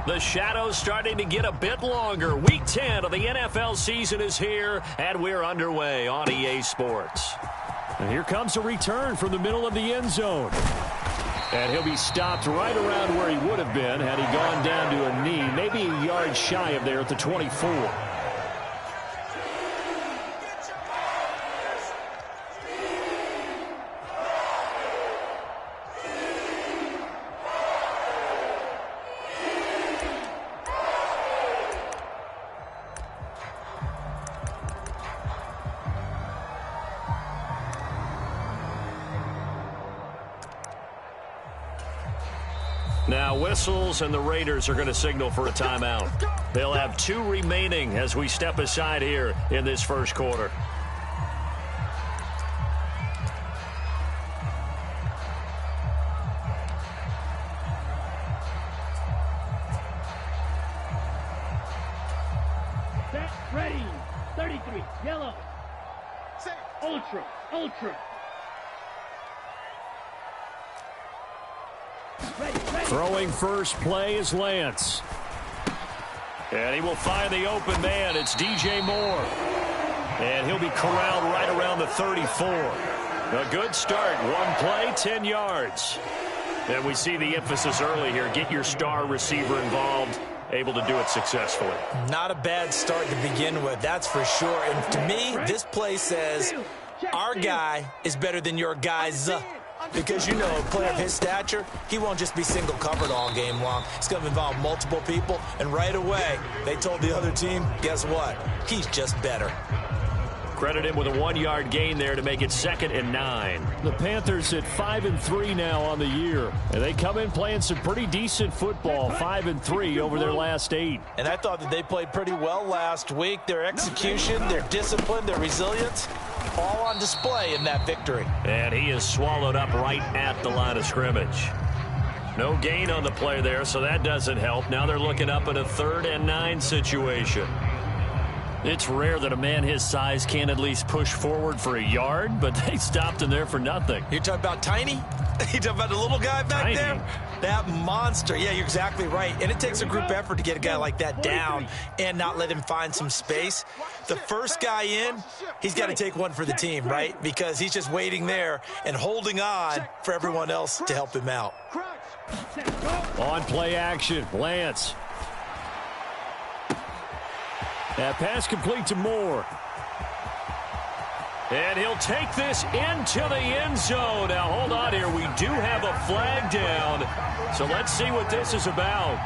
The shadow's starting to get a bit longer. Week 10 of the NFL season is here, and we're underway on EA Sports. And here comes a return from the middle of the end zone. And he'll be stopped right around where he would have been had he gone down to a knee, maybe a yard shy of there at the 24. Now whistles, and the Raiders are going to signal for a timeout. They'll have 2 remaining as we step aside here in this first quarter. Set, ready, 33, yellow, ultra, ultra. Throwing first play is Lance. And he will find the open man. It's DJ Moore. And he'll be corralled right around the 34. A good start. 1 play, 10 yards. And we see the emphasis early here. Get your star receiver involved. Able to do it successfully. Not a bad start to begin with, that's for sure. And to me, this play says our guy is better than your guys. Because, you know, a player of his stature, he won't just be single covered all game long. It's going to involve multiple people. And right away, they told the other team, guess what? He's just better. Credit him with a 1-yard gain there to make it 2nd and 9. The Panthers at 5-3 now on the year. And they come in playing some pretty decent football, 5-3 over their last 8. And I thought that they played pretty well last week. Their execution, their discipline, their resilience, all on display in that victory. And he is swallowed up right at the line of scrimmage. No gain on the play there, so that doesn't help. Now they're looking up at a 3rd and 9 situation. It's rare that a man his size can't at least push forward for a yard, but they stopped him there for nothing. You're talking about Tiny? You talking about the little guy back there? That monster. Yeah, you're exactly right. And it takes a group effort to get a guy like that down and not let him find some space. The first guy in, he's got to take one for the team, right? Because he's just waiting there and holding on for everyone else to help him out. On play action, Lance. That pass complete to Moore. And he'll take this into the end zone. Now, hold on here. We do have a flag down. So let's see what this is about.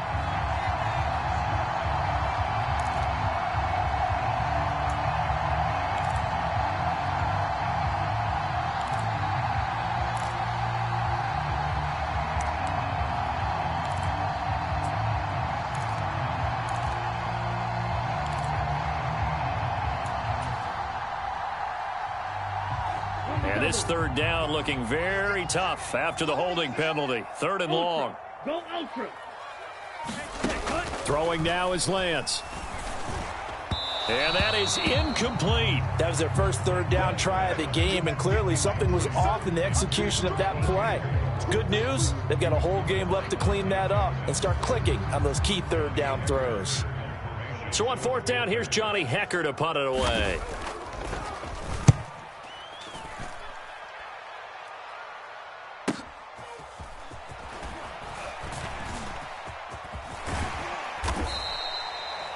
And this 3rd down looking very tough after the holding penalty. 3rd and long. Go ultra. Throwing now is Lance. And that is incomplete. That was their first 3rd down try of the game, and clearly something was off in the execution of that play. Good news, they've got a whole game left to clean that up and start clicking on those key 3rd down throws. So on 4th down, here's Johnny Hecker to punt it away.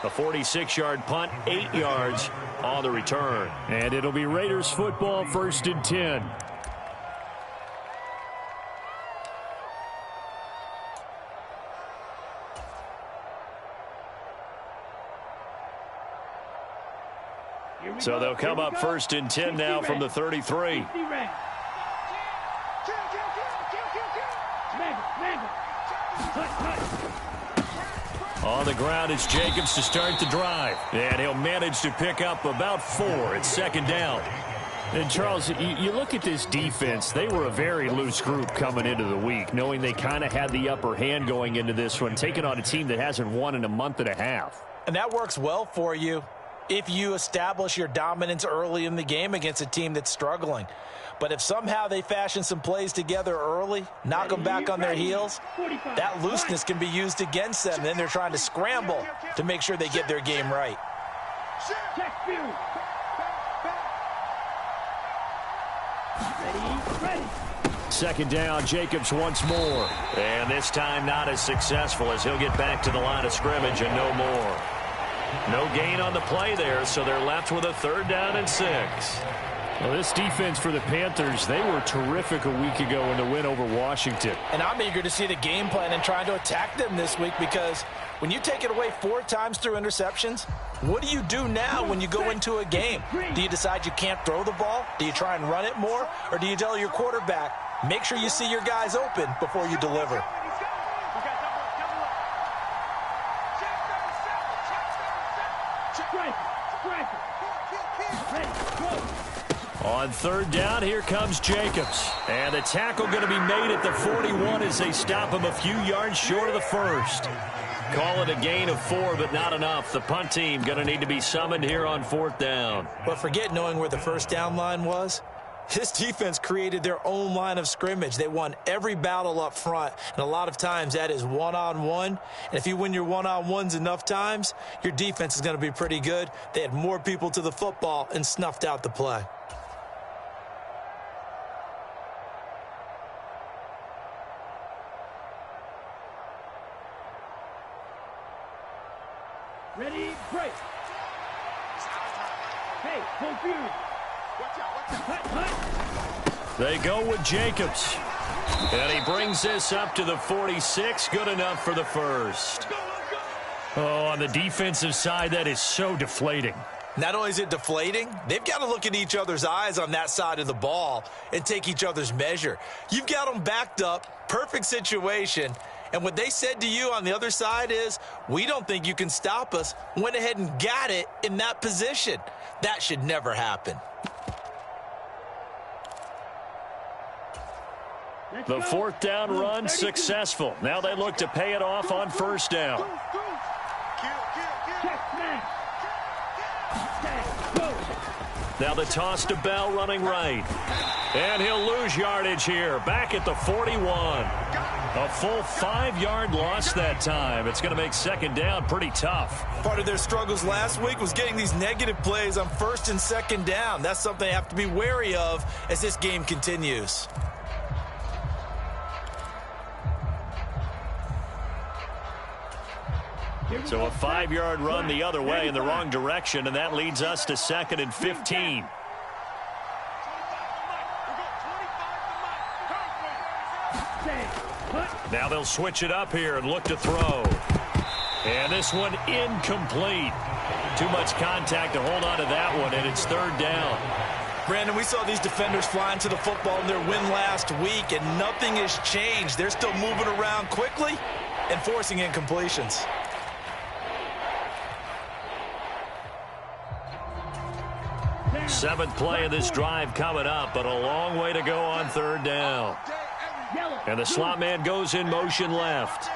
A 46-yard punt, 8 yards on the return. And it'll be Raiders football, 1st and 10. So they'll come up 1st and 10 now from the 33. On the ground, it's Jacobs to start the drive. And he'll manage to pick up about 4. It's 2nd down. And, Charles, you look at this defense. They were a very loose group coming into the week, knowing they kind of had the upper hand going into this one, taking on a team that hasn't won in a month and a half. And that works well for you if you establish your dominance early in the game against a team that's struggling. But if somehow they fashion some plays together early, knock them back on their heels, that looseness can be used against them. Then they're trying to scramble to make sure they get their game right. Ready. Second down, Jacobs once more. And this time not as successful as he'll get back to the line of scrimmage and no more. No gain on the play there, so they're left with a 3rd down and 6. Well, this defense for the Panthers, they were terrific a week ago in the win over Washington. And I'm eager to see the game plan and trying to attack them this week, because when you take it away 4 times through interceptions, what do you do now when you go into a game? Do you decide you can't throw the ball? Do you try and run it more? Or do you tell your quarterback, make sure you see your guys open before you deliver? On 3rd down, here comes Jacobs. And the tackle going to be made at the 41 as they stop him a few yards short of the 1st. Call it a gain of 4, but not enough. The punt team going to need to be summoned here on 4th down. But forget knowing where the 1st down line was. This defense created their own line of scrimmage. They won every battle up front, and a lot of times that is one-on-one. And if you win your one-on-ones enough times, your defense is going to be pretty good. They had more people to the football and snuffed out the play. Ready, break. Hey, confused. They go with Jacobs. And he brings this up to the 46. Good enough for the 1st. Oh, on the defensive side, that is so deflating. Not only is it deflating, they've got to look at each other's eyes on that side of the ball and take each other's measure. You've got them backed up, perfect situation, and what they said to you on the other side is, we don't think you can stop us. Went ahead and got it in that position. That should never happen. The 4th down run successful. Now they look to pay it off on 1st down. Now the toss to Bell running right. And he'll lose yardage here. Back at the 41. A full 5-yard loss that time. It's going to make 2nd down pretty tough. Part of their struggles last week was getting these negative plays on 1st and 2nd down. That's something they have to be wary of as this game continues. So a 5-yard run the other way in the wrong direction, and that leads us to 2nd and 15. Now they'll switch it up here and look to throw. And this one incomplete. Too much contact to hold on to that one, and it's 3rd down. Brandon, we saw these defenders flying to the football in their win last week, and nothing has changed. They're still moving around quickly and forcing incompletions. Seventh play of this drive coming up, but a long way to go on 3rd down. And the slot man goes in motion left.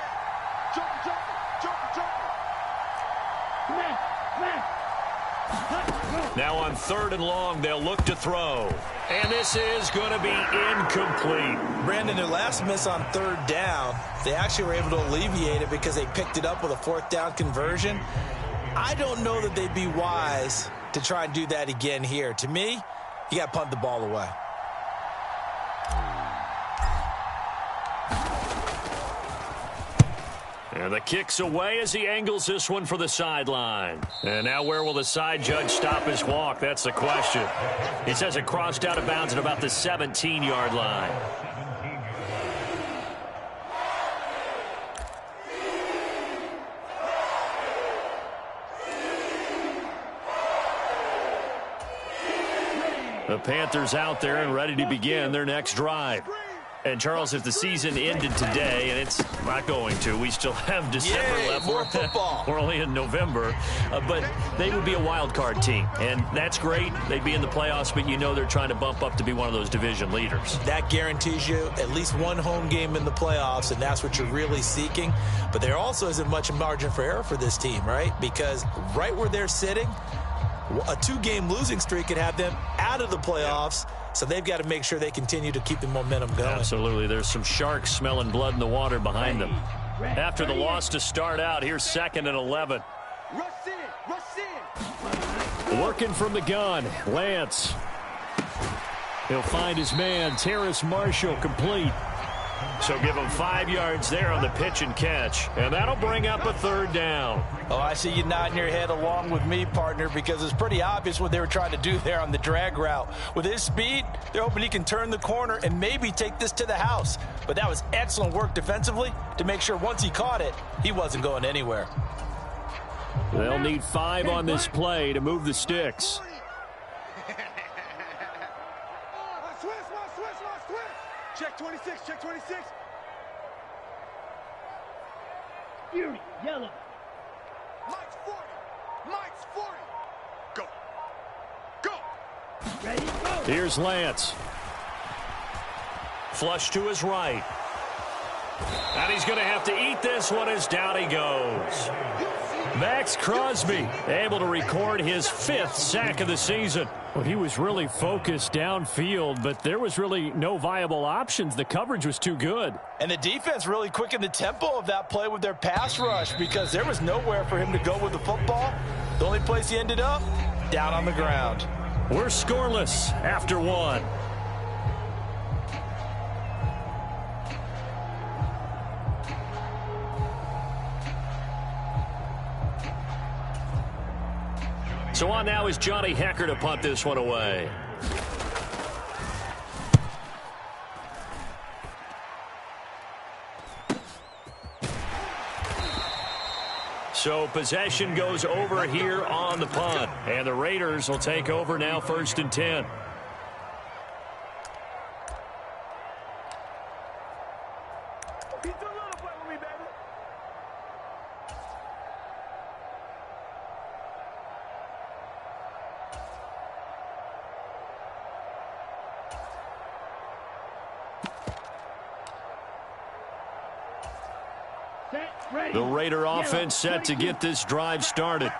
Now on 3rd and long, they'll look to throw. And this is going to be incomplete. Brandon, their last miss on 3rd down, they actually were able to alleviate it because they picked it up with a 4th down conversion. I don't know that they'd be wise to try and do that again here. To me, you got to punt the ball away. And the kick's away as he angles this one for the sideline. And now where will the side judge stop his walk? That's the question. He says it crossed out of bounds at about the 17-yard line. The Panthers out there and ready to begin their next drive. And, Charles, if the season ended today, and it's not going to, we still have December left. More football. We're only in November. But they would be a wild card team. And that's great. They'd be in the playoffs, but you know they're trying to bump up to be one of those division leaders. That guarantees you at least one home game in the playoffs, and that's what you're really seeking. But there also isn't much margin for error for this team, right? Because right where they're sitting, A 2-game losing streak could have them out of the playoffs, so they've got to make sure they continue to keep the momentum going. Absolutely. There's some sharks smelling blood in the water behind them. After the loss to start out, here's 2nd and 11. Rush in. Working from the gun, Lance. He'll find his man, Terrace Marshall, complete. So give him 5 yards there on the pitch and catch, and that'll bring up a 3rd down. Oh, I see you nodding your head along with me, partner, because it's pretty obvious what they were trying to do there on the drag route. With his speed, they're hoping he can turn the corner and maybe take this to the house. But that was excellent work defensively to make sure once he caught it, he wasn't going anywhere. They'll need 5 on this play to move the sticks. Check 26, check 26. Fury, yellow. Mike's 40. Mike's 40. Go. Go. Ready, go. Here's Lance. Flush to his right. And he's going to have to eat this one as down he goes. Max Crosby able to record his 5th sack of the season. Well, he was really focused downfield, but there was really no viable options. The coverage was too good. And the defense really quickened the tempo of that play with their pass rush because there was nowhere for him to go with the football. The only place he ended up, down on the ground. We're scoreless after 1. So on now is Johnny Hecker to punt this one away. So possession goes over here on the punt. And the Raiders will take over now 1st and 10. The Raider offense set to get this drive started.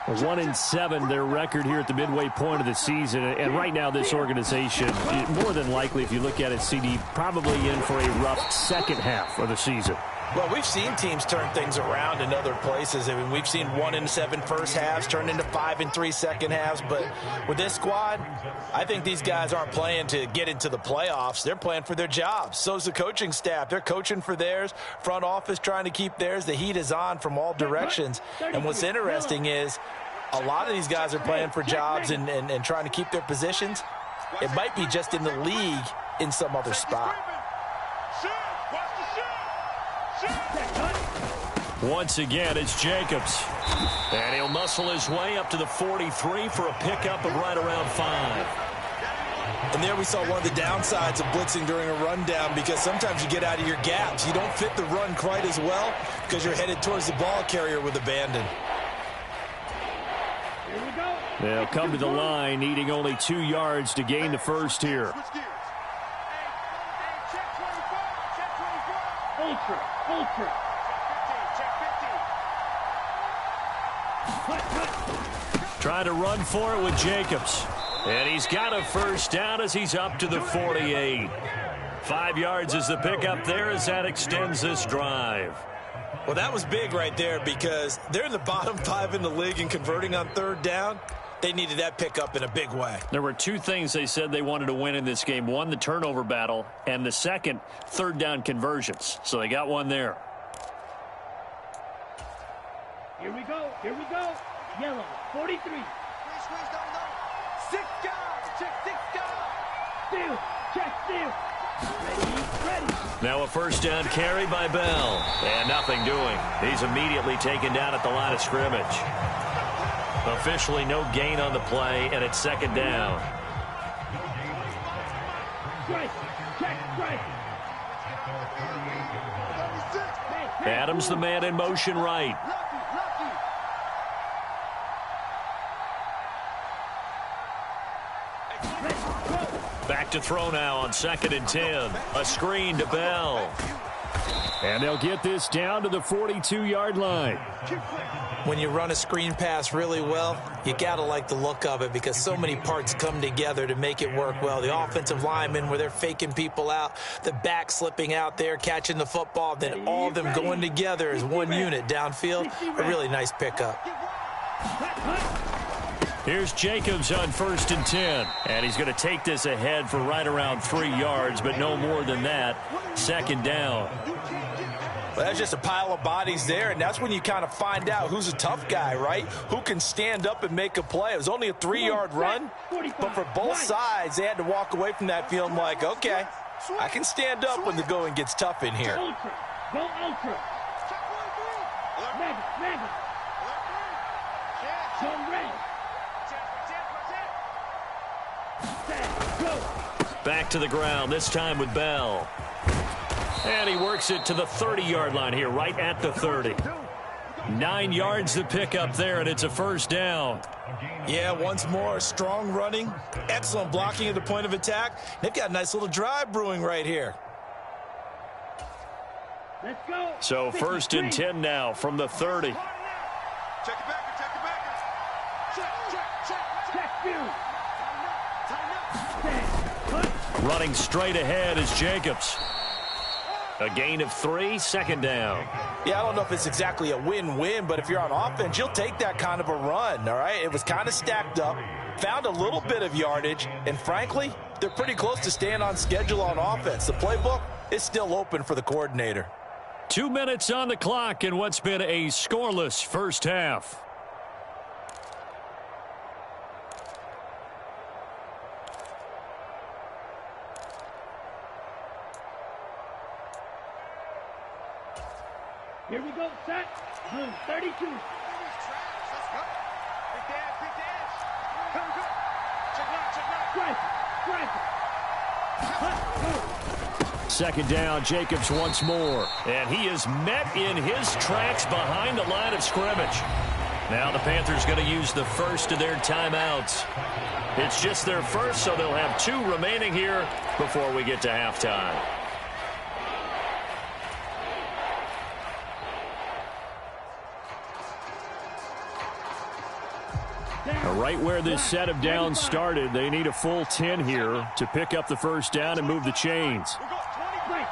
1-7 their record here at the midway point of the season. And right now this organization, more than likely, if you look at it, CD, probably in for a rough second half of the season. Well, we've seen teams turn things around in other places. I mean, we've seen 1-7 first halves turn into 5-3 second halves. But with this squad, I think these guys aren't playing to get into the playoffs. They're playing for their jobs. So's the coaching staff. They're coaching for theirs. Front office trying to keep theirs. The heat is on from all directions. And what's interesting is a lot of these guys are playing for jobs and trying to keep their positions. It might be just in the league in some other spot. Once again, it's Jacobs. And he'll muscle his way up to the 43 for a pickup of right around 5. And there we saw one of the downsides of blitzing during a rundown because sometimes you get out of your gaps. You don't fit the run quite as well because you're headed towards the ball carrier with abandon. Here we go. They'll come to the line, needing only 2 yards to gain the first here. Ultra, ultra. Trying to run for it with Jacobs. And he's got a first down as he's up to the 48. 5 yards is the pickup there as that extends this drive. Well, that was big right there because they're in the bottom 5 in the league in converting on 3rd down. They needed that pickup in a big way. There were 2 things they said they wanted to win in this game. One, the turnover battle, and the second, 3rd down conversions. So they got one there. Here we go. Here we go. Yellow, 43. 6 guys. Check 6 guys. Steal. Check steal. Ready. Now a first down carry by Bell. And nothing doing. He's immediately taken down at the line of scrimmage. Officially no gain on the play, and it's 2nd down. Strike. Check strike. Adams the man in motion right. Back to throw now on 2nd and 10. A screen to Bell. And they'll get this down to the 42-yard line. When you run a screen pass really well, you got to like the look of it because so many parts come together to make it work well. The offensive linemen, where they're faking people out, the back slipping out there, catching the football, then all of them going together as one unit downfield. A really nice pickup. Here's Jacobs on 1st and 10. And he's going to take this ahead for right around 3 yards, but no more than that. 2nd down. Well, that's just a pile of bodies there, and that's when you kind of find out who's a tough guy, right? Who can stand up and make a play. It was only a 3-yard run, but for both sides, they had to walk away from that feeling like, okay, I can stand up when the going gets tough in here. Ultra. Go ultra. Mega. Go red. Back to the ground, this time with Bell. And he works it to the 30-yard line here, right at the 30. 9 yards to pick up there, and it's a 1st down. Yeah, once more, strong running, excellent blocking at the point of attack. They've got a nice little drive brewing right here. Let's go. So 1st and 10 now from the 30. Check it back. Check you. Running straight ahead is Jacobs. A gain of 3, 2nd down. Yeah, I don't know if it's exactly a win-win, but if you're on offense, you'll take that kind of a run, all right? It was kind of stacked up, found a little bit of yardage, and frankly, they're pretty close to staying on schedule on offense. The playbook is still open for the coordinator. 2 minutes on the clock in what's been a scoreless first half. Here we go, set. Blue, 32. Let's go. Big dash. Come. Check lock. 2nd down, Jacobs once more. And he is met in his tracks behind the line of scrimmage. Now the Panthers going to use the first of their timeouts. It's just their first, so they'll have 2 remaining here before we get to halftime. Right where this set of downs started, they need a full 10 here to pick up the 1st down and move the chains. Right.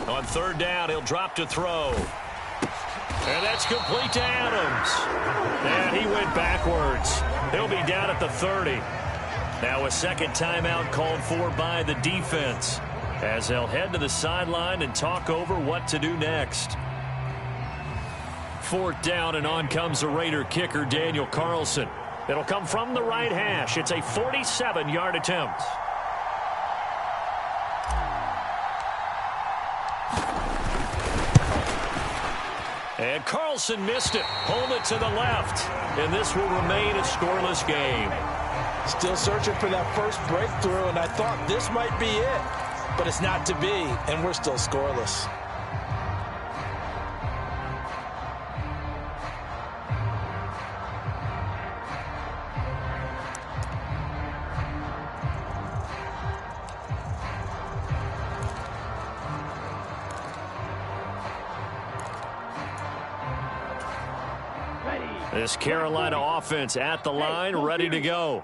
On 3rd down, he'll drop to throw. And that's complete to Adams. And he went backwards. He'll be down at the 30. Now a 2nd timeout called for by the defense, as they'll head to the sideline and talk over what to do next. 4th down, and on comes the Raider kicker, Daniel Carlson. It'll come from the right hash. It's a 47-yard attempt. And Carlson missed it. Hold it to the left. And this will remain a scoreless game. Still searching for that first breakthrough, and I thought this might be it. But it's not to be, and we're still scoreless. This Carolina offense at the line, ready to go.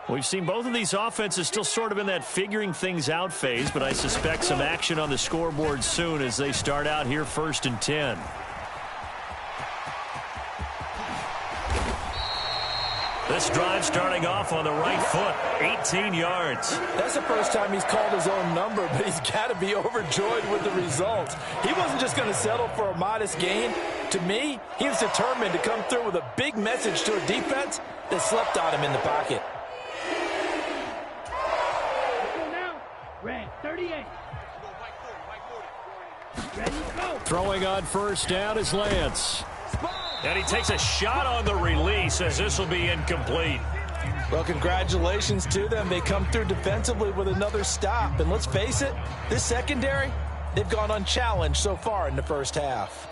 We've seen both of these offenses still sort of in that figuring things out phase, but I suspect some action on the scoreboard soon as they start out here 1st and 10. This drive starting off on the right foot, 18 yards. That's the first time he's called his own number, but he's got to be overjoyed with the results. He wasn't just going to settle for a modest gain. To me, he was determined to come through with a big message to a defense that slept on him in the pocket. Red, 38. Ready, go. Throwing on 1st down is Lance. And he takes a shot on the release as this will be incomplete. Well, congratulations to them. They come through defensively with another stop. And let's face it, this secondary, they've gone unchallenged so far in the first half.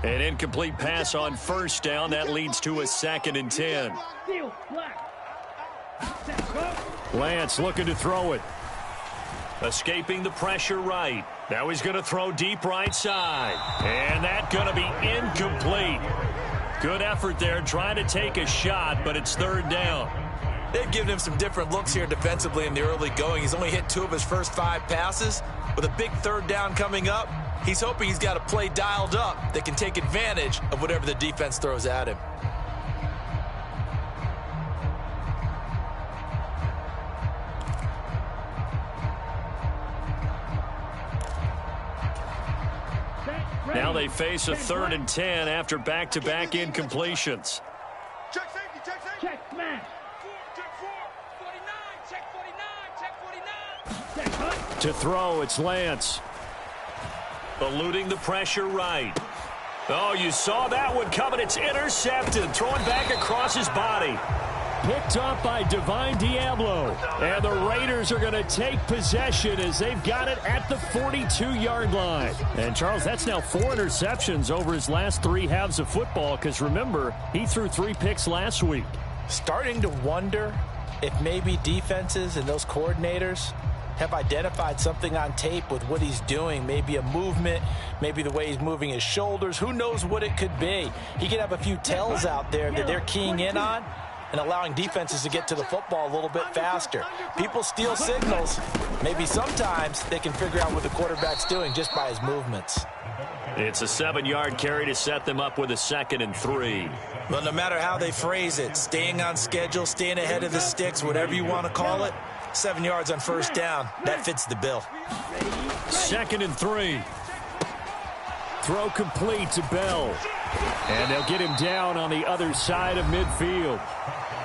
An incomplete pass on first down. That leads to a 2nd and 10. Steal, black. Set, go. Lance looking to throw it. Escaping the pressure right. Now he's going to throw deep right side. And that's going to be incomplete. Good effort there trying to take a shot, but it's 3rd down. They've given him some different looks here defensively in the early going. He's only hit 2 of his first 5 passes. With a big 3rd down coming up, he's hoping he's got a play dialed up that can take advantage of whatever the defense throws at him. Now they face a 3rd and 10 after back-to-back incompletions. Check safety, check safety. Check, smash. Check 4. 49, check 49, check 49. Set, cut. To throw, it's Lance. Eluding the pressure right. Oh, you saw that one coming. It's intercepted. Throwing back across his body. Picked up by Divine Diablo. And the Raiders are going to take possession as they've got it at the 42-yard line. And, Charles, that's now 4 interceptions over his last 3 halves of football because, remember, he threw 3 picks last week. Starting to wonder if maybe defenses and those coordinators have identified something on tape with what he's doing. Maybe a movement, maybe the way he's moving his shoulders. Who knows what it could be? He could have a few tells out there that they're keying in on and allowing defenses to get to the football a little bit faster. People steal signals. Maybe sometimes they can figure out what the quarterback's doing just by his movements. It's a 7-yard carry to set them up with a 2nd and 3. Well, no matter how they phrase it, staying on schedule, staying ahead of the sticks, whatever you want to call it, 7 yards on first down, that fits the bill. 2nd and 3. Throw complete to Bell. And they'll get him down on the other side of midfield.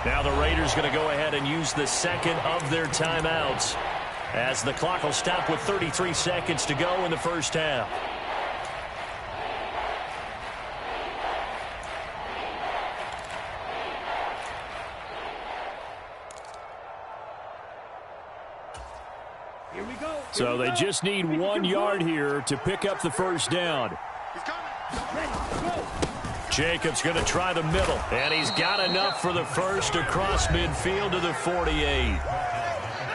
Now the Raiders going to go ahead and use the 2nd of their timeouts as the clock will stop with 33 seconds to go in the first half. Here we go. So they just need 1 yard here to pick up the first down. He's coming. Ready, go. Jacobs going to try the middle, and he's got enough for the first across midfield to the 48.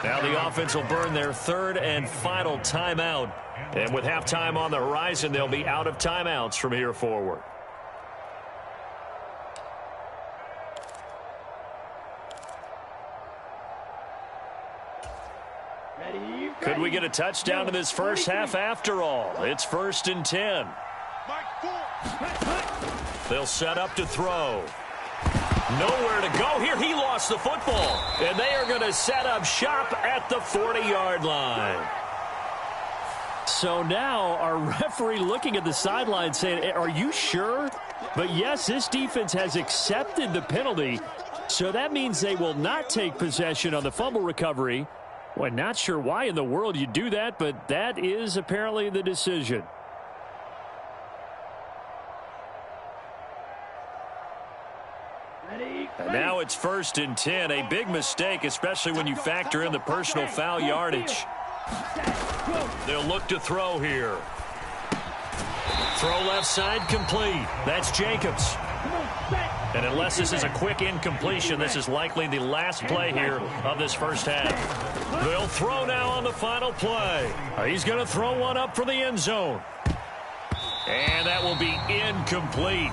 Now the offense will burn their 3rd and final timeout. And with halftime on the horizon, they'll be out of timeouts from here forward. Ready, Could we get a touchdown in this first half after all? It's 1st and 10. Mike 4. They'll set up to throw. Nowhere to go here. He lost the football. And they are going to set up shop at the 40-yard line. So now our referee looking at the sideline saying, are you sure? But yes, this defense has accepted the penalty. So that means they will not take possession on the fumble recovery. Well, not sure why in the world you do that, but that is apparently the decision. And now it's 1st and 10. A big mistake, especially when you factor in the personal foul yardage. They'll look to throw here. Throw left side complete. That's Jacobs. And unless this is a quick incompletion, this is likely the last play here of this first half. They'll throw now on the final play. He's going to throw one up for the end zone. And that will be incomplete.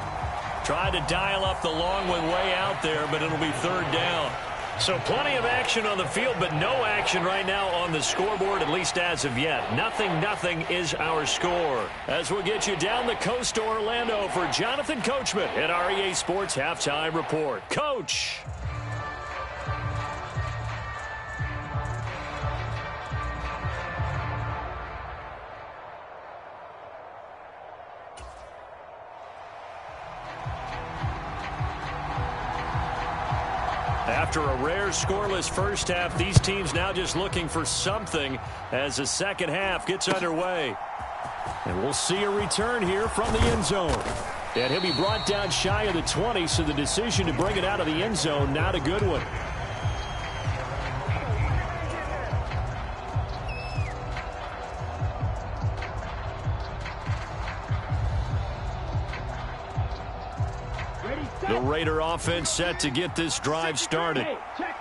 Tried to dial up the long one way out there, but it'll be 3rd down. So plenty of action on the field, but no action right now on the scoreboard, at least as of yet. Nothing is our score. As we'll get you down the coast to Orlando for Jonathan Coachman at our EA Sports Halftime Report. Coach. After a rare scoreless first half, these teams now just looking for something as the second half gets underway. And we'll see a return here from the end zone. And he'll be brought down shy of the 20, so the decision to bring it out of the end zone, not a good one. Raider offense set to get this drive started.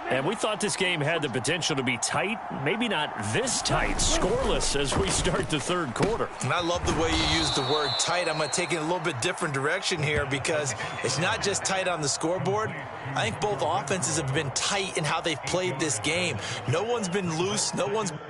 And we thought this game had the potential to be tight, maybe not this tight, scoreless as we start the third quarter. And I love the way you use the word tight. I'm going to take it a little bit different direction here because it's not just tight on the scoreboard. I think both offenses have been tight in how they've played this game. No one's been loose. No one's been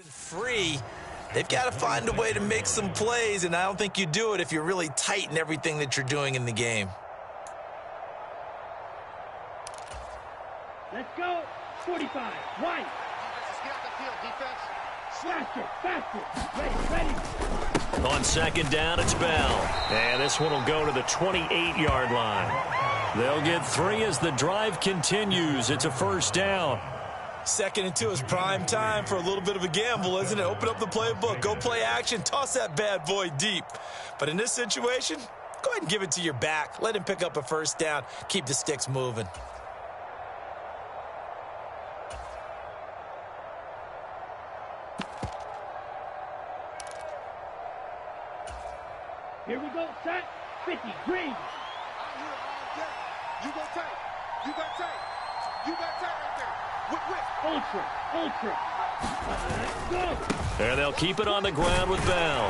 free. They've got to find a way to make some plays, and I don't think you do it if you're really tight in everything that you're doing in the game. Let's go. 45. White. Get off the field, defense. Faster. Faster. Ready. On second down, it's Bell. And this one will go to the 28-yard line. They'll get 3 as the drive continues. It's a first down. 2nd and 2 is prime time for a little bit of a gamble, isn't it? Open up the playbook, go play action, toss that bad boy deep. But in this situation, go ahead and give it to your back. Let him pick up a first down. Keep the sticks moving. Here we go. Set. 50. Green. I'm here all day. You go tight. You got tight. You got tight right there. Ultra. Let's go. And they'll keep it on the ground with Bell.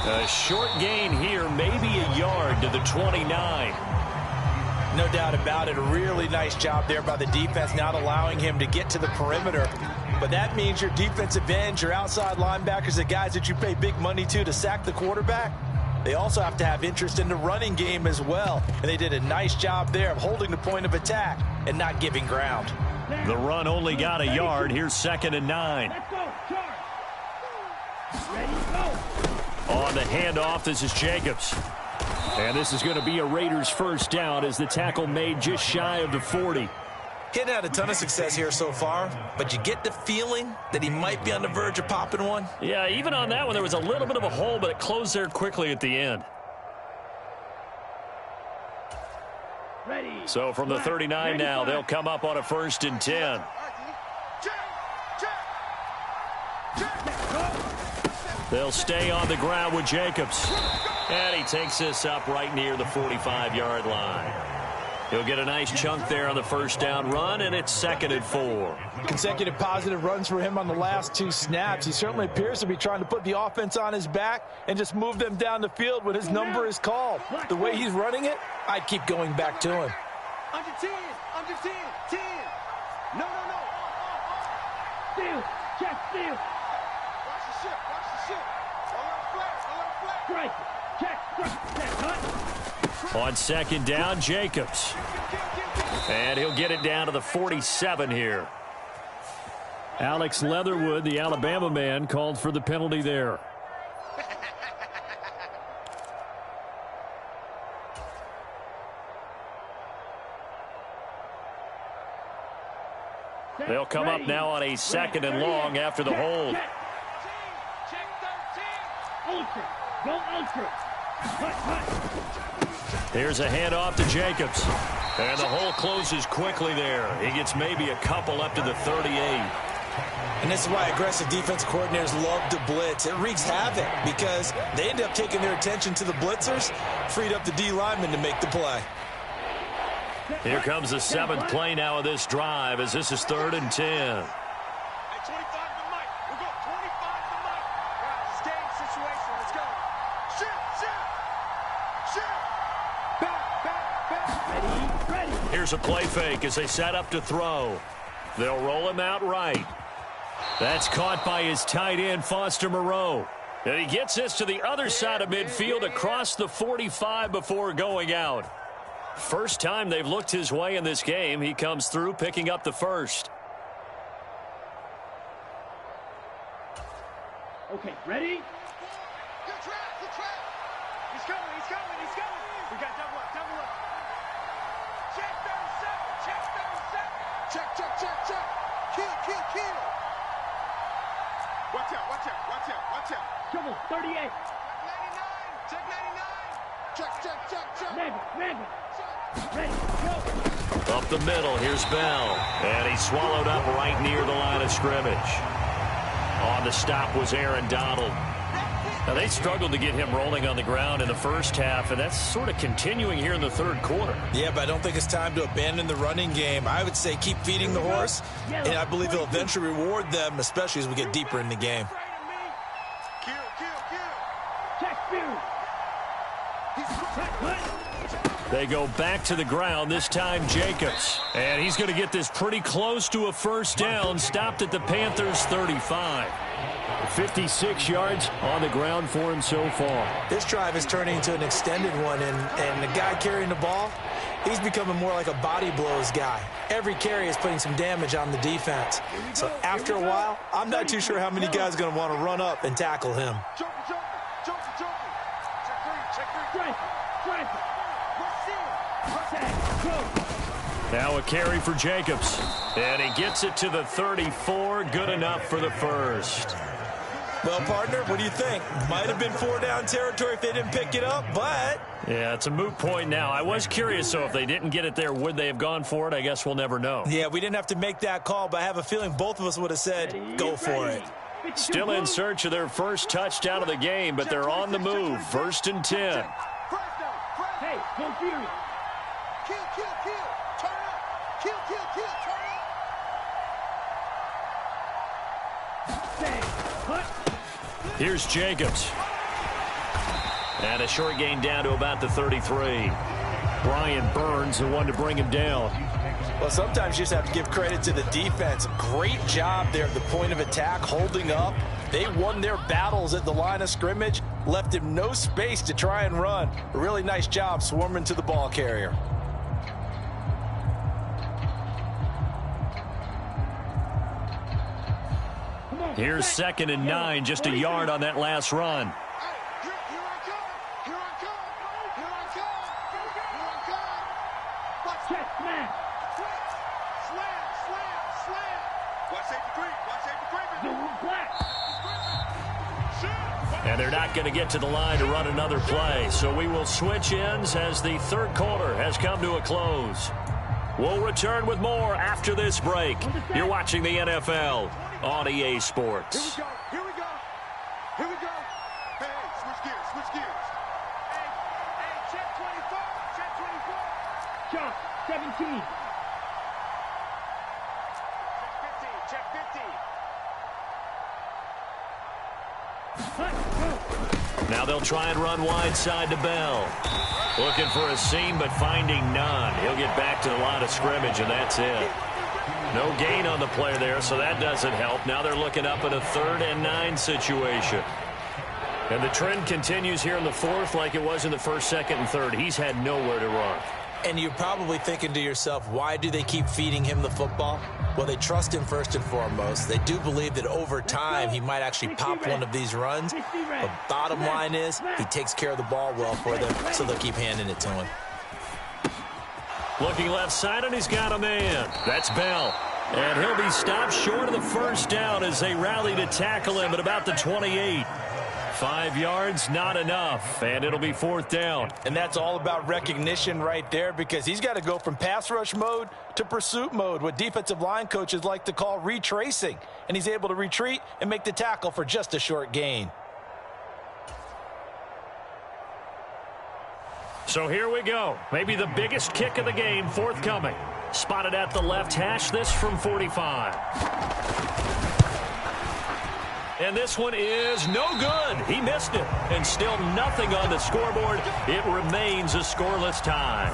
A short gain here, maybe a yard to the 29. No doubt about it. A really nice job there by the defense, not allowing him to get to the perimeter. But that means your defensive ends, your outside linebackers, the guys that you pay big money to sack the quarterback, they also have to have interest in the running game as well. And they did a nice job there of holding the point of attack and not giving ground. The run only got a yard. Here's 2nd and 9. Let's go. Charge. Ready, go. On the handoff, this is Jacobs. And this is going to be a Raiders first down as the tackle made just shy of the 40. He hadn't had a ton of success here so far, but you get the feeling that he might be on the verge of popping one. Yeah, even on that one, there was a little bit of a hole, but it closed there quickly at the end. Ready. So from the 39 now, they'll come up on a 1st and 10. They'll stay on the ground with Jacobs. And he takes this up right near the 45-yard line. He'll get a nice chunk there on the first down run, and it's 2nd and 4. Consecutive positive runs for him on the last 2 snaps. He certainly appears to be trying to put the offense on his back and just move them down the field when his number is called. The way he's running it, I'd keep going back to him. Under 10. Under 10. 10. No. Steal. Check steal. Watch the ship. Watch the ship. Alert flag. Strike. Check. Hut. On 2nd down, Jacobs. And he'll get it down to the 47 here. Alex Leatherwood, the Alabama man, called for the penalty there. They'll come up now on a 2nd and long after the hold. Check 13. Ultra. Go ultra. Hut. Here's a handoff to Jacobs. And the hole closes quickly there. He gets maybe a couple up to the 38. And this is why aggressive defense coordinators love to blitz. It wreaks havoc because they end up taking their attention to the blitzers, freed up the D lineman to make the play. Here comes the 7th play now of this drive as this is 3rd and 10. Hey, 25 to the mic. We'll go 25 to the mic. Guys, it's game situation. Let's go. Shit. Back. Ready. Here's a play fake as they set up to throw. They'll roll him out right. That's caught by his tight end, Foster Moreau. And he gets this to the other side of midfield across the 45 before going out. First time they've looked his way in this game. He comes through picking up the first. Okay, ready? Good trap, good trap. He's coming, he's coming, he's coming. We got double up, double up. Check 37, check 37. Check, check, check, check. Kill, kill, kill. Watch out, watch out, watch out, watch out. Triple, 38. 99, check 99. Check, check, check, check. Maggie. Ready, go. Up the middle, here's Bell. And he's swallowed up right near the line of scrimmage. On the stop was Aaron Donald. Now, they struggled to get him rolling on the ground in the first half, and that's sort of continuing here in the third quarter. Yeah, but I don't think it's time to abandon the running game. I would say keep feeding the horse, and I believe he'll eventually reward them, especially as we get deeper in the game. Kill, kill, kill. Check, Fury. They go back to the ground, this time Jacobs. And he's going to get this pretty close to a first down, stopped at the Panthers' 35. 56 yards on the ground for him so far. This drive is turning into an extended one, and the guy carrying the ball, he's becoming more like a body blows guy. Every carry is putting some damage on the defense. So after a while, I'm not too sure how many guys are going to want to run up and tackle him. Joker, joker, joker, joker. Check three, check three. Drive it. Now a carry for Jacobs. And he gets it to the 34. Good enough for the first. Well, partner, what do you think? Might have been 4-down territory if they didn't pick it up, but... Yeah, it's a moot point now. I was curious, so if they didn't get it there, would they have gone for it? I guess we'll never know. Yeah, we didn't have to make that call, but I have a feeling both of us would have said, go for it. Still in search of their first touchdown of the game, but they're on the move. 1st and 10. Hey, go Fury. Kill, kill, kill. Turn up. Kill, kill, kill. Turn up. Bang. Cut. Here's Jacobs. And a short gain down to about the 33. Brian Burns, the one to bring him down. Well, sometimes you just have to give credit to the defense. Great job there at the point of attack, holding up. They won their battles at the line of scrimmage, left him no space to try and run. A really nice job swarming to the ball carrier. Here's 2nd and 9, just a yard on that last run. Here I come. Here I come. Here I come. Here I come. Watch Check, smash. Slam, slam, slam. Watch safety creep. Watch safety creeping. Zoom black. Shoot. And they're not going to get to the line to run another play. So we will switch ends as the third quarter has come to a close. We'll return with more after this break. You're watching the NFL on EA Sports. Here we go. Here we go. Hey, switch gears, switch gears. Hey, check 24. Check 24. Shot, 17. Check 50. Cut, go. Now they'll try and run wide side to Bell. Looking for a seam, but finding none. He'll get back to the line of scrimmage, and that's it. No gain on the play there, so that doesn't help. Now they're looking up at a 3rd and 9 situation. And the trend continues here in the fourth like it was in the 1st, 2nd, and 3rd. He's had nowhere to run. And you're probably thinking to yourself, why do they keep feeding him the football? Well, they trust him first and foremost. They do believe that over time he might actually pop one of these runs. But bottom line is he takes care of the ball well for them, so they'll keep handing it to him. Looking left side, and he's got a man. That's Bell. And he'll be stopped short of the first down as they rally to tackle him at about the 28. 5 yards, not enough, and it'll be 4th down. And that's all about recognition right there, because he's got to go from pass rush mode to pursuit mode, what defensive line coaches like to call retracing. And he's able to retreat and make the tackle for just a short gain. So here we go. Maybe the biggest kick of the game forthcoming. Spotted at the left hash, this from 45. And this one is no good. He missed it. And still nothing on the scoreboard. It remains a scoreless tie.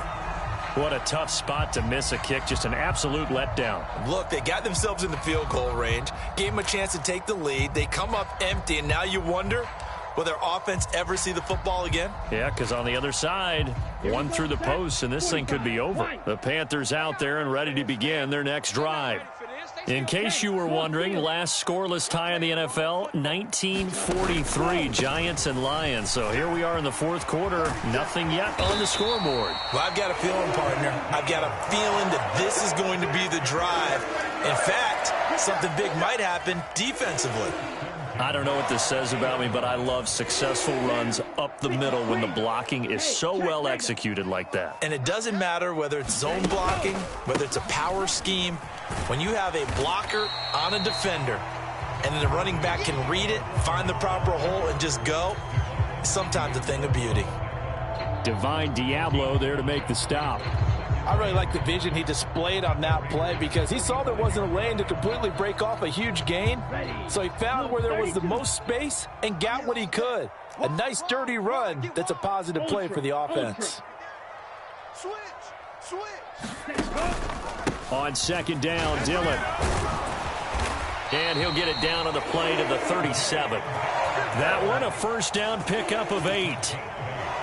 What a tough spot to miss a kick. Just an absolute letdown. Look, they got themselves in the field goal range, gave them a chance to take the lead. They come up empty, and now you wonder, will their offense ever see the football again? Yeah, because on the other side, one through the post, and this thing could be over. The Panthers out there and ready to begin their next drive. They In case you were wondering, last scoreless tie in the NFL, 1943, Giants and Lions. So here we are in the fourth quarter, nothing yet on the scoreboard. Well, I've got a feeling, partner. I've got a feeling that this is going to be the drive. In fact, something big might happen defensively. I don't know what this says about me, but I love successful runs up the middle when the blocking is so well executed like that. And it doesn't matter whether it's zone blocking, whether it's a power scheme. When you have a blocker on a defender and then the running back can read it, find the proper hole, and just go, it's sometimes a thing of beauty. Divine Diablo there to make the stop. I really like the vision he displayed on that play because he saw there wasn't a lane to completely break off a huge gain. So he found where there was the most space and got what he could. A nice, dirty run that's a positive play for the offense. Switch. On second down, Dillon. And he'll get it down on the play to the 37. That one a first down pickup of 8.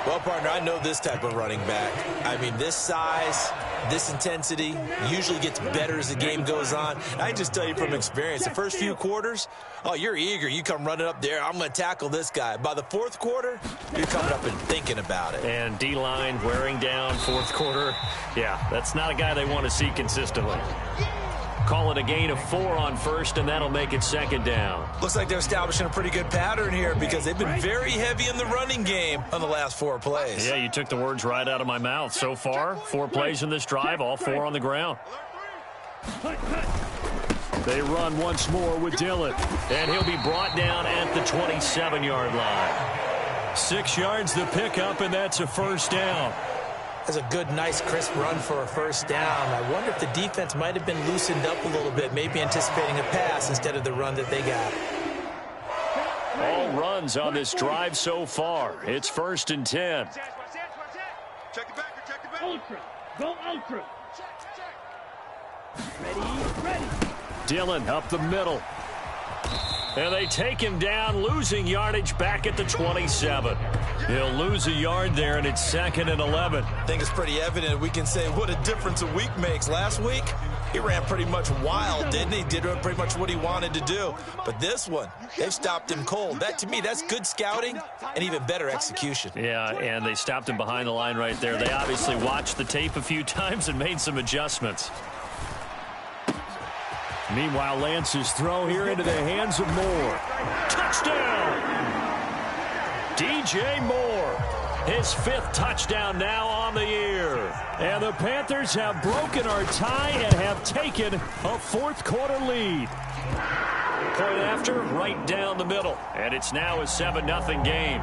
Well, partner, I know this type of running back. I mean, this size, this intensity usually gets better as the game goes on. I just tell you from experience, the first few quarters, oh, you're eager. You come running up there, I'm going to tackle this guy. By the fourth quarter, you're coming up and thinking about it. And D-line wearing down fourth quarter. Yeah, that's not a guy they want to see consistently. Call it a gain of 4 on first, and that'll make it second down. Looks like they're establishing a pretty good pattern here because they've been very heavy in the running game on the last 4 plays. Yeah, you took the words right out of my mouth. So far, 4 plays in this drive, all 4 on the ground. They run once more with Dillon, and he'll be brought down at the 27-yard line. 6 yards the pickup, and that's a first down. That's a good, nice, crisp run for a first down. I wonder if the defense might have been loosened up a little bit, maybe anticipating a pass instead of the run that they got. All runs on this drive so far. It's first and 10. Check the back. Ultra. Go ultra. Ready. Dillon up the middle. And they take him down, losing yardage back at the 27. He'll lose a yard there, and it's second and 11. I think it's pretty evident. We can say what a difference a week makes. Last week, he ran pretty much wild, didn't he? Did pretty much what he wanted to do. But this one, they've stopped him cold. That, to me, that's good scouting and even better execution. Yeah, and they stopped him behind the line right there. They obviously watched the tape a few times and made some adjustments. Meanwhile, Lance's throw here into the hands of Moore. Touchdown! DJ Moore, his 5th touchdown now on the year. And the Panthers have broken our tie and have taken a fourth quarter lead. Point after, right down the middle. And it's now a 7-0 game.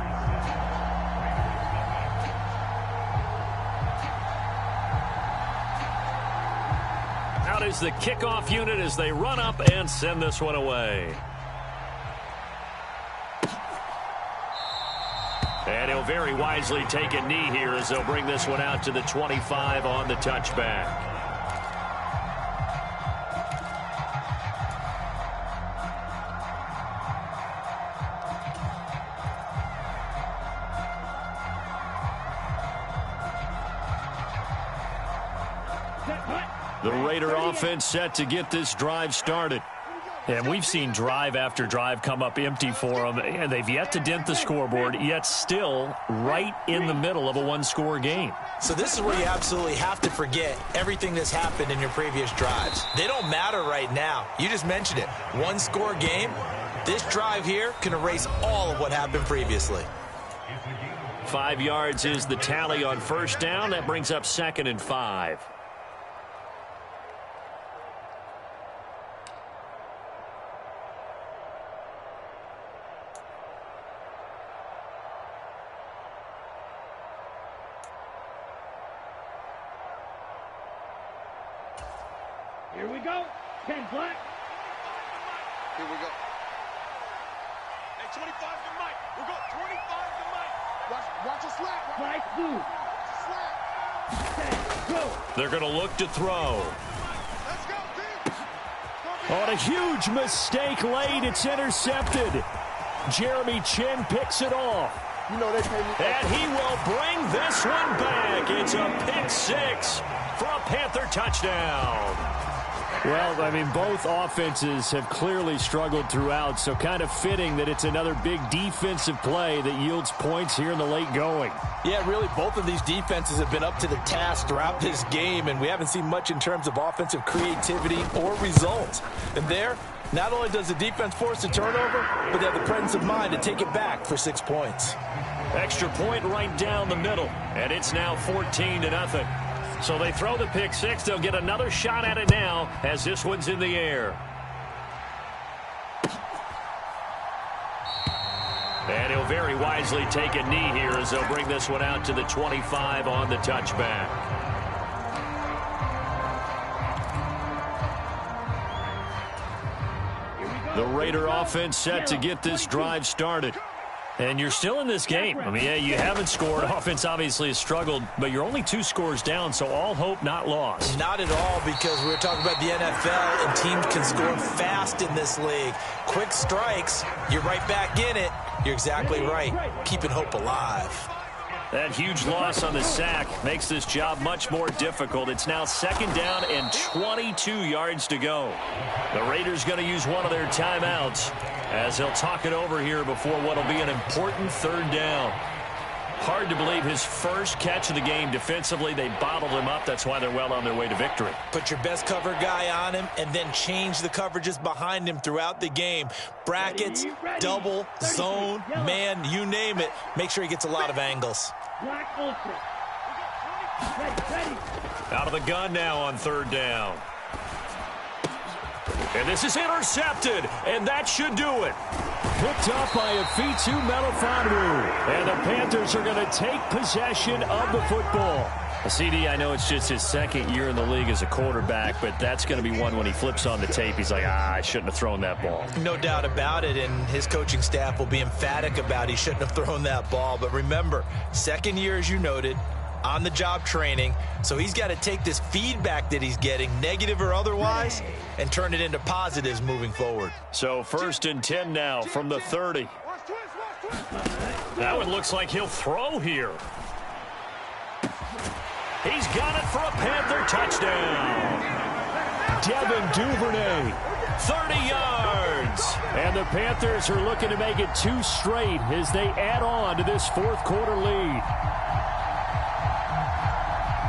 Out is the kickoff unit as they run up and send this one away. And he'll very wisely take a knee here as they'll bring this one out to the 25 on the touchback. The Raider offense set to get this drive started. And we've seen drive after drive come up empty for them, and they've yet to dent the scoreboard, yet still right in the middle of a one-score game. So this is where you absolutely have to forget everything that's happened in your previous drives. They don't matter right now. You just mentioned it. One-score game. This drive here can erase all of what happened previously. 5 yards is the tally on first down. That brings up second and 5. Here we go. 10 black. Here we go. Hey, 25 to Mike. We'll go 25 to Mike. Watch us slap. Flash blue. Slap. 10, go. They're going to look to throw. Let's go, team. On a huge mistake late, it's intercepted. Jeremy Chin picks it off. You know they pay me. And he will bring this one back. It's a pick 6 for a Panther touchdown. Well, I mean, both offenses have clearly struggled throughout, so kind of fitting that it's another big defensive play that yields points here in the late going. Yeah, really, both of these defenses have been up to the task throughout this game, and we haven't seen much in terms of offensive creativity or results. And there, not only does the defense force a turnover, but they have the presence of mind to take it back for 6 points. Extra point right down the middle, and it's now 14-0. So they throw the pick six. They'll get another shot at it now as this one's in the air. And he'll very wisely take a knee here as they'll bring this one out to the 25 on the touchback. The Raider offense set to get this drive started. And you're still in this game. I mean, yeah, you haven't scored. Offense obviously has struggled, but you're only 2 scores down, so all hope not lost. Not at all, because we're talking about the NFL, and teams can score fast in this league. Quick strikes, you're right back in it. You're exactly right. Keeping hope alive. That huge loss on the sack makes this job much more difficult. It's now 2nd down and 22 yards to go. The Raiders going to use one of their timeouts as they'll talk it over here before what will be an important 3rd down. Hard to believe his first catch of the game defensively. They bottled him up. That's why they're well on their way to victory. Put your best cover guy on him and then change the coverages behind him throughout the game. Brackets, double, zone, man, you name it. Make sure he gets a lot of angles. Out of the gun now on 3rd down. And this is intercepted, and that should do it. Picked up by Afitu Melifonwu. And the Panthers are going to take possession of the football. CD, I know it's just his 2nd year in the league as a quarterback, but that's going to be one when he flips on the tape. He's like, I shouldn't have thrown that ball. No doubt about it, and his coaching staff will be emphatic about he shouldn't have thrown that ball. But remember, 2nd year, as you noted, on-the-job training, so he's got to take this feedback that he's getting, negative or otherwise, and turn it into positives moving forward. So 1st and 10 now from the 30. That one looks like he'll throw here. He's got it for a Panther touchdown. Devin Duvernay, 30 yards. And the Panthers are looking to make it 2 straight as they add on to this 4th quarter lead.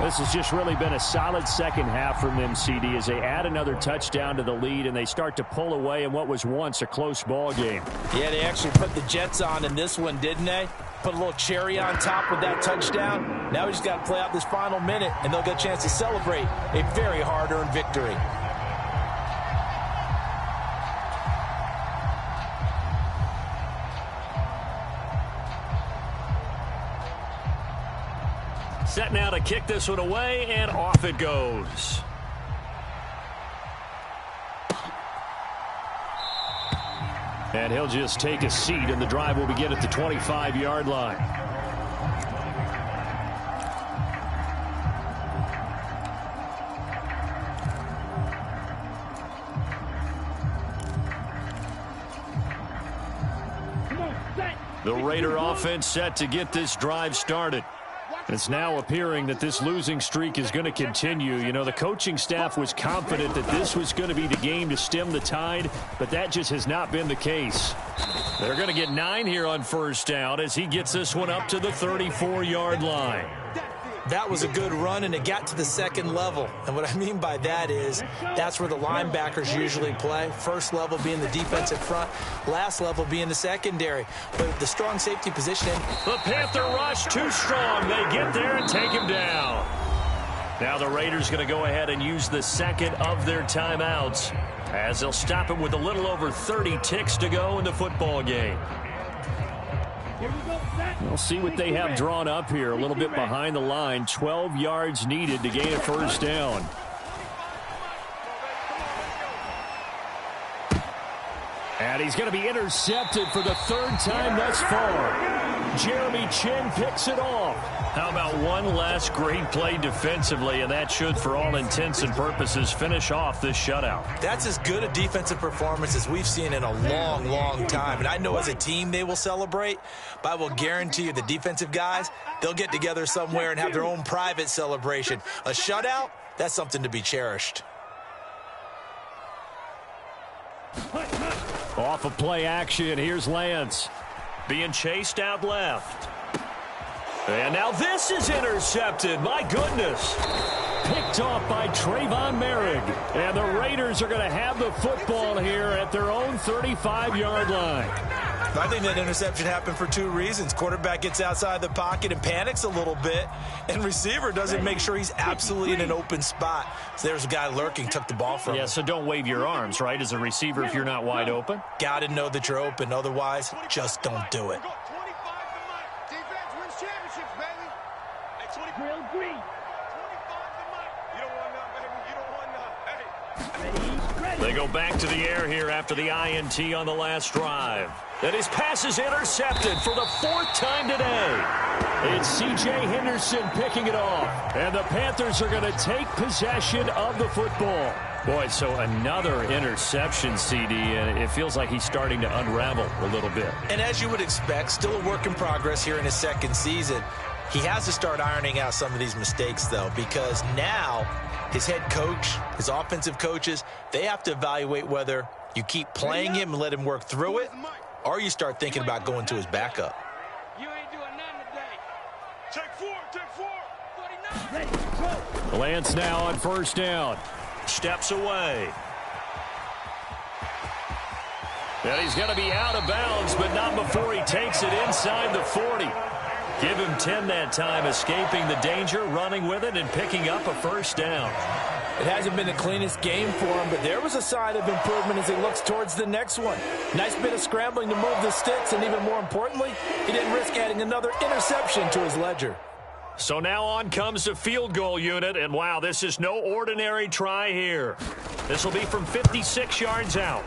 This has just really been a solid 2nd half from them, CD, as they add another touchdown to the lead and they start to pull away in what was once a close ball game. Yeah, they actually put the Jets on in this one, didn't they? Put a little cherry on top with that touchdown. Now we just got to play out this final minute, and they'll get a chance to celebrate a very hard-earned victory. Set now to kick this one away, and off it goes. And he'll just take a seat, and the drive will begin at the 25-yard line. The Raider offense set to get this drive started. It's now appearing that this losing streak is going to continue. You know, the coaching staff was confident that this was going to be the game to stem the tide, but that just has not been the case. They're going to get 9 here on 1st down as he gets this one up to the 34-yard line. That was a good run, and it got to the 2nd level. And what I mean by that is that's where the linebackers usually play. 1st level being the defensive front, last level being the secondary. But the strong safety positioning. The Panther rush too strong. They get there and take him down. Now the Raiders going to go ahead and use the 2nd of their timeouts as they'll stop it with a little over 30 ticks to go in the football game. We'll see what they have drawn up here. A little bit behind the line. 12 yards needed to gain a 1st down. And he's going to be intercepted for the 3rd time thus far. Jeremy Chin picks it off. How about one last great play defensively, and that should, for all intents and purposes, finish off this shutout. That's as good a defensive performance as we've seen in a long, long time. And I know as a team they will celebrate, but I will guarantee you the defensive guys, they'll get together somewhere and have their own private celebration. A shutout, that's something to be cherished. Off of play action, here's Lance. Being chased out left. And now this is intercepted. My goodness. Picked off by Trayvon Merrick. And the Raiders are going to have the football here at their own 35-yard line. I think that interception happened for two reasons. Quarterback gets outside the pocket and panics a little bit, and receiver doesn't make sure he's absolutely in an open spot. So there's a guy lurking, took the ball from him. Yeah, so don't wave your arms, right, as a receiver if you're not wide open? Got to know that you're open. Otherwise, just don't do it. Defense wins championships, baby. Hey, 20. Drill green. 25 to Mike. You don't want none, baby. You don't want none. Hey. Ready. They go back to the air here after the INT on the last drive. And his pass is intercepted for the fourth time today. It's C.J. Henderson picking it off. And the Panthers are going to take possession of the football. Boy, so another interception, CD, and it feels like he's starting to unravel a little bit. And as you would expect, still a work in progress here in his second season. He has to start ironing out some of these mistakes, though, because now his head coach, his offensive coaches, they have to evaluate whether you keep playing him and let him work through it, or you start thinking about going to his backup. You ain't doing nothing today. Take four. 49. Ready. Go. Lance now on first down. Steps away. And he's going to be out of bounds, but not before he takes it inside the 40. Give him 10 that time, escaping the danger, running with it, and picking up a first down. It hasn't been the cleanest game for him, but there was a sign of improvement as he looks towards the next one. Nice bit of scrambling to move the sticks, and even more importantly, he didn't risk adding another interception to his ledger. So now on comes the field goal unit, and wow, this is no ordinary try here. This will be from 56 yards out.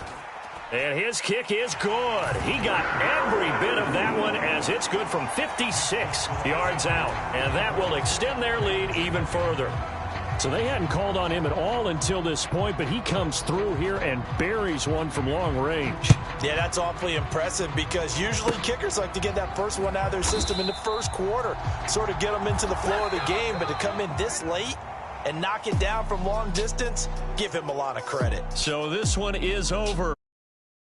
And his kick is good. He got every bit of that one as it's good from 56 yards out. And that will extend their lead even further. So they hadn't called on him at all until this point, but he comes through here and buries one from long range. Yeah, that's awfully impressive because usually kickers like to get that first one out of their system in the first quarter, sort of get them into the flow of the game, but to come in this late and knock it down from long distance, give him a lot of credit. So this one is over.